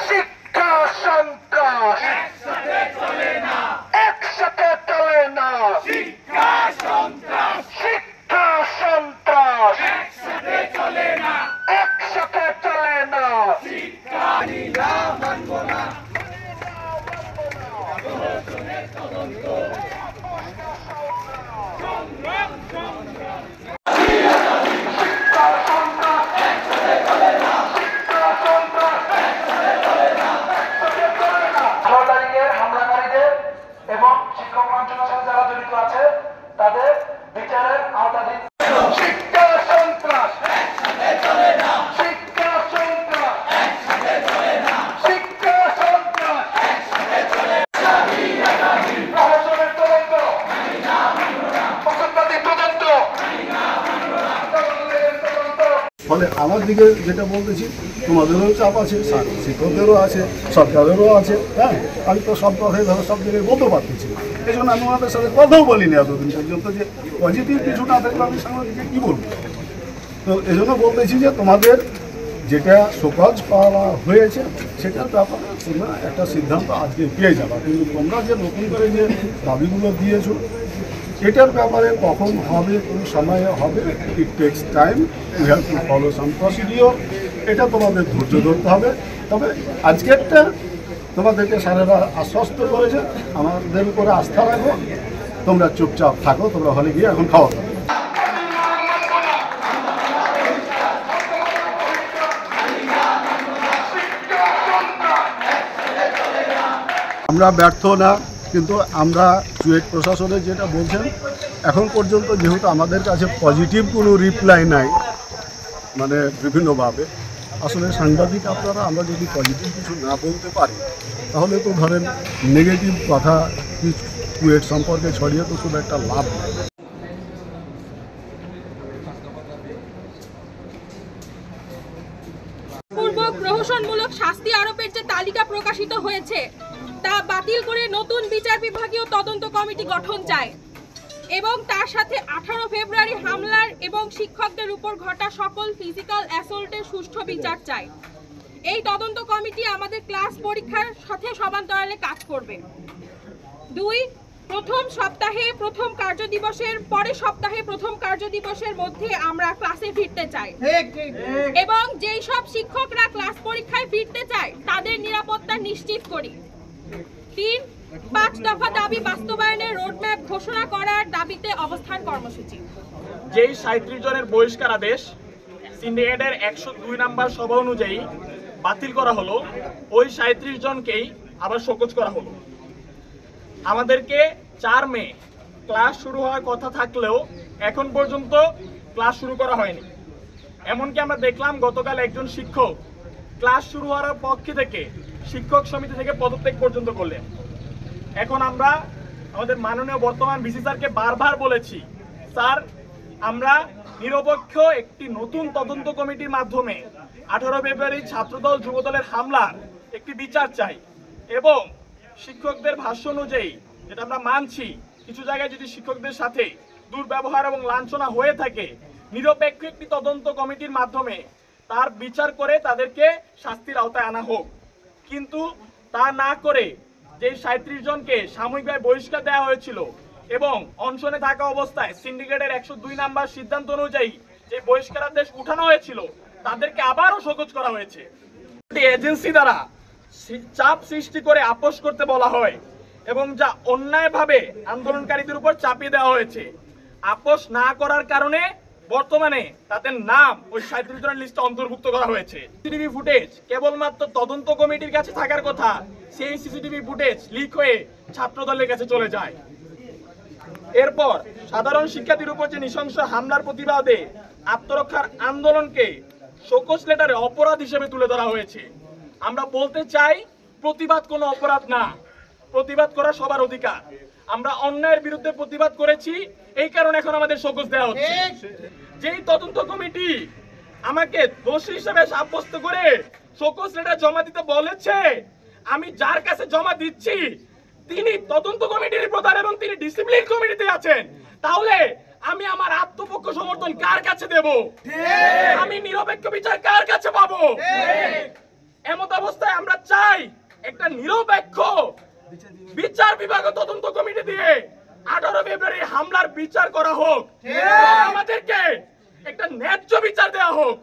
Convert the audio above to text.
শিক্ষা সন্ত্রাস একসাথে চলে না, শিক্ষা সন্ত্রাস একসাথে চলে না, শিক্ষা মানব না। হামলাকারীদের এবং শিক্ষক মন্ত্রণালয়ের সাথে যারা জড়িত আছে তাদের বিচারের আওতাধীন। শিক্ষা সন্ত্রাস একসাথে চলে না, শিক্ষা সন্ত্রাস একসাথে চলে না, শিক্ষা সন্ত্রাস একসাথে চলে না। প্রশাসনের তদন্ত পক্ষপাতী তদন্ত। ফলে আমার দিকে যেটা বলতেছি, তোমাদেরও চাপ আছে, শিক্ষকদেরও আছে, সরকারেরও আছে। হ্যাঁ, আমি তো সব কথাই ধরো সব জায়গায় বলতে পারতেছি, এই জন্য আমি ওনাদের সাথে কথাও বলিনি এতদিন পর্যন্ত, যে পজিটিভ কিছু না থাকলে আমি সাংবাদিককে কী বলবো। তো এই জন্য বলতেছি যে তোমাদের যেটা শোকজ পাওয়া হয়েছে সেটার ব্যাপারে তোমরা একটা সিদ্ধান্ত আজকে পেয়ে যাবা, কিন্তু তোমরা যে নতুন করে যে দাবিগুলো দিয়েছো এটার ব্যাপারে কখন হবে, কোন সময়ে হবে, it takes time, you have to follow some procedure. এটা তোমাদের ধৈর্য ধরতে হবে। তবে আজকেরটা তোমাদেরকে স্যারেরা আশ্বস্ত করেছে, আমাদের উপরে আস্থা রাখো, তোমরা চুপচাপ থাকো, তোমরা হলে গিয়ে এখন খাওয়া দাও। আমরা ব্যর্থ না, কিন্তু আমরা চুয়েট প্রশাসনের যেটা বলছেন এখন পর্যন্ত যেহেতু আমাদের কাছে পজিটিভ কোনো রিপ্লাই নাই, মানে বিভিন্নভাবে আসলে সাংবাদিক আপনারা আমরা যদি পজিটিভ কিছু না বলতে পারি তাহলে তো ধরেন নেগেটিভ কথা চুয়েট সম্পর্কে ছড়িয়ে তো খুব একটা লাভ নেই। প্রহসনমূলক শাস্তি আরোপের যে তালিকা প্রকাশিত হয়েছে তা বাতিল করে নতুন বিচার বিভাগীয় তদন্ত কমিটি গঠন চায় এবং তার সাথে 18 ফেব্রুয়ারি হামলার এবং শিক্ষকদের উপর ঘটা সকল ফিজিক্যাল অ্যাসল্টের সুষ্ঠু বিচার চায়। এই তদন্ত কমিটি আমাদের ক্লাস পরীক্ষার সাথে সমান্তরালে কাজ করবে। 2, প্রথম সপ্তাহে প্রথম কার্যদিবসের পরের সপ্তাহে প্রথম কার্যদিবসের মধ্যে আমরা ক্লাসে ফিরতে চাই এবং যেই সব শিক্ষকরা ক্লাস পরীক্ষায় ফিরতে চায় তাদের নিরাপত্তা নিশ্চিত করি। 3, 5 দফা দাবি বাস্তবায়নের রোডম্যাপ ঘোষণা করার দাবিতে অবস্থান কর্মসূচি। যেই 37 জনের বহিষ্কার আদেশ সিন্ডিকেটের 102 নম্বর সভা অনুযায়ী বাতিল করা হলো, ওই 37 জনকেই আবার শোকজ করা হলো। আমাদেরকে 4 মে ক্লাস শুরু হওয়ার কথা থাকলেও এখন পর্যন্ত ক্লাস শুরু করা হয়নি। এমনকি আমরা দেখলাম গতকাল একজন শিক্ষক ক্লাস শুরু হওয়ার পক্ষে থেকে শিক্ষক সমিতি থেকে পদত্যাগ পর্যন্ত করলেন। এখন আমরা আমাদের মাননীয় বর্তমান ভিসি স্যারকে বারবার বলেছি, স্যার আমরা নিরপেক্ষ একটি নতুন তদন্ত কমিটির মাধ্যমে 18 ফেব্রুয়ারি ছাত্রদল যুবদলের হামলার একটি বিচার চাই এবং শিক্ষকদের ভাষ্য অনুযায়ী যেটা আমরা মানছি, কিছু জায়গায় যদি শিক্ষকদের সাথে দুর্ব্যবহার এবং লাঞ্ছনা হয়ে থাকে, নিরপেক্ষ একটি তদন্ত কমিটির মাধ্যমে তার বিচার করে তাদেরকে শাস্তির আওতায় আনা হোক। কিন্তু তা না করে যে 37 জনকে সাময়িকভাবে বহিষ্কার দেওয়া হয়েছিল এবং অনশনে থাকা অবস্থায় সিন্ডিকেটের 102 নম্বর সিদ্ধান্ত অনুযায়ী যে বহিষ্কারাদেশ উঠানো হয়েছিল তাদেরকে আবারও শোকজ করা হয়েছে। এজেন্সি দ্বারা চাপ সৃষ্টি করে আপোষ করতে বলা হয় এবং যা অন্যায়ভাবে আন্দোলনকারীদের উপর চাপিয়ে দেওয়া হয়েছে, আপোষ না করার কারণে বর্তমানে তাদের নাম ওই 37 জনের লিস্টে অন্তর্ভুক্ত করা হয়েছে। সিসিটিভি ফুটেজ কেবলমাত্র তদন্ত কমিটির কাছে থাকার কথা, সেই সিসিটিভি ফুটেজ লিক হয়ে ছাত্রদলের কাছে চলে যায়। এরপর সাধারণ শিক্ষার্থীর উপর যে নৃশংস হামলার প্রতিবাদে আত্মরক্ষার আন্দোলনকে শোকজ লেটারে অপরাধ হিসেবে তুলে ধরা হয়েছে। আমরা বলতে চাই, প্রতিবাদ কোনো অপরাধ না, প্রতিবাদ করা সবার অধিকার। আমরা অন্যায়ের বিরুদ্ধে প্রতিবাদ করেছি, এই কারণে এখন আমাদের শোকজ দেওয়া হচ্ছে। যেই তদন্ত কমিটি আমাকে দোষী হিসেবে সাব্যস্ত করে শোকজ লেটার জমা দিতে বলেছে, আমি যার কাছে জমা দিচ্ছি তিনি তদন্ত কমিটির প্রধান এবং তিনি ডিসিপ্লিন কমিটিতে আছেন, তাহলে আমি আমার আত্মপক্ষ সমর্থন কার কাছে দেব? আমি নিরপেক্ষ বিচার কার কাছে পাবো? অবস্থায় আমরা চাই একটা নিরপেক্ষ বিচার বিভাগ তদন্ত কমিটি দিয়ে 18 ফেব্রুয়ারি হামলার বিচার করা হোক। আমাদেরকে একটা ন্যায্য বিচার দেওয়া হোক।